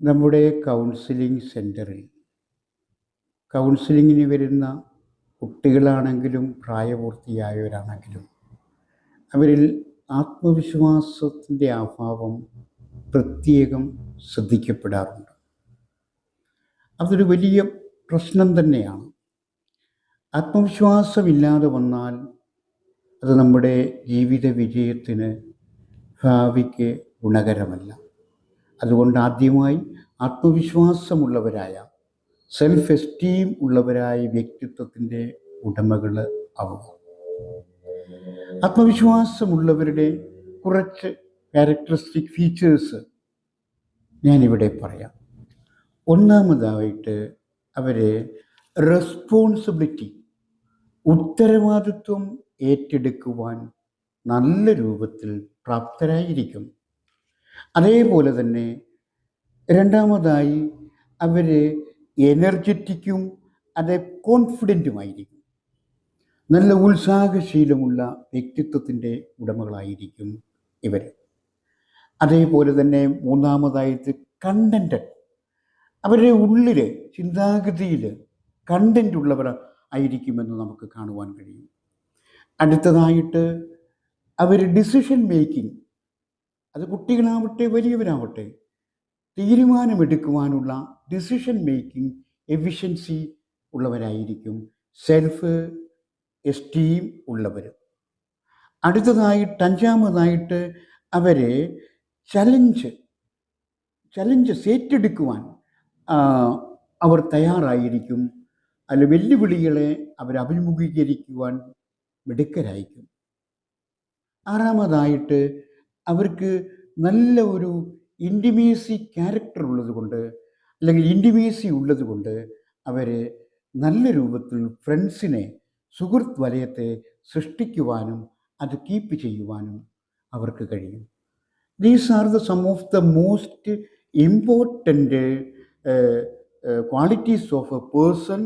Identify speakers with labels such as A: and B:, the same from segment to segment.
A: നമ്മുടെ കൗൺസിലിംഗ് സെൻറ്ററിൽ കൗൺസിലിങ്ങിന് വരുന്ന കുട്ടികളാണെങ്കിലും പ്രായപൂർത്തിയായവരാണെങ്കിലും അവരിൽ ആത്മവിശ്വാസത്തിൻ്റെ അഭാവം പ്രത്യേകം ശ്രദ്ധിക്കപ്പെടാറുണ്ട്. അതൊരു വലിയ പ്രശ്നം തന്നെയാണ്. ആത്മവിശ്വാസമില്ലാതെ വന്നാൽ അത് നമ്മുടെ ജീവിത വിജയത്തിന്, ഭാവിക്ക് ഗുണകരമല്ല. അതുകൊണ്ട് ആദ്യമായി ആത്മവിശ്വാസമുള്ളവരായ, സെൽഫ് എസ്റ്റീം ഉള്ളവരായ വ്യക്തിത്വത്തിൻ്റെ ഉടമകൾ ആവുക. ആത്മവിശ്വാസമുള്ളവരുടെ കുറച്ച് ക്യാരക്ടറിസ്റ്റിക് ഫീച്ചേഴ്സ് ഞാനിവിടെ പറയാം. ഒന്നാമതായിട്ട് അവർ റെസ്പോൺസിബിലിറ്റി, ഉത്തരവാദിത്വം ഏറ്റെടുക്കുവാൻ നല്ല രൂപത്തിൽ പ്രാപ്തരായിരിക്കും. അതേപോലെ തന്നെ രണ്ടാമതായി അവർ എനർജറ്റിക്കും കോൺഫിഡൻറ്റുമായിരിക്കും. നല്ല ഉത്സാഹശീലമുള്ള വ്യക്തിത്വത്തിൻ്റെ ഉടമകളായിരിക്കും ഇവർ. അതേപോലെ തന്നെ മൂന്നാമതായിട്ട് കണ്ടൻറ്റഡ്, അവരുടെ ഉള്ളിൽ ചിന്താഗതിയിൽ കണ്ടൻ്റ് ഉള്ളവർ ആയിരിക്കുമെന്ന് നമുക്ക് കാണുവാൻ കഴിയും. അടുത്തതായിട്ട് അവർ ഡിസിഷൻ മേക്കിംഗ്, അത് കുട്ടികളാവട്ടെ വലിയവരാവട്ടെ, തീരുമാനമെടുക്കുവാനുള്ള ഡിസിഷൻ മേക്കിംഗ് എഫിഷ്യൻസി ഉള്ളവരായിരിക്കും, സെൽഫ് എസ്റ്റീം ഉള്ളവർ. അടുത്തതായിട്ട് അഞ്ചാമതായിട്ട് അവർ ചലഞ്ചസ് ഏറ്റെടുക്കുവാൻ അവർ തയ്യാറായിരിക്കും. അല്ല, വെല്ലുവിളികളെ അവർ അഭിമുഖീകരിക്കുവാൻ മിടുക്കരായിരിക്കും. ആറാമതായിട്ട് അവർക്ക് നല്ല ഒരു ഇൻറ്റിമേസി ക്യാരക്ടർ ഉള്ളതുകൊണ്ട്, അല്ലെങ്കിൽ ഇൻറ്റിമേസി ഉള്ളതുകൊണ്ട് അവർ നല്ല രൂപത്തിൽ ഫ്രണ്ട്സിനെ, സുഹൃത്ത് വലയത്തെ സൃഷ്ടിക്കുവാനും അത് കീപ്പ് ചെയ്യുവാനും അവർക്ക് കഴിയും. These are some of the most important qualities of a person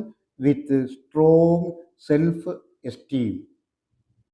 A: with strong self-esteem.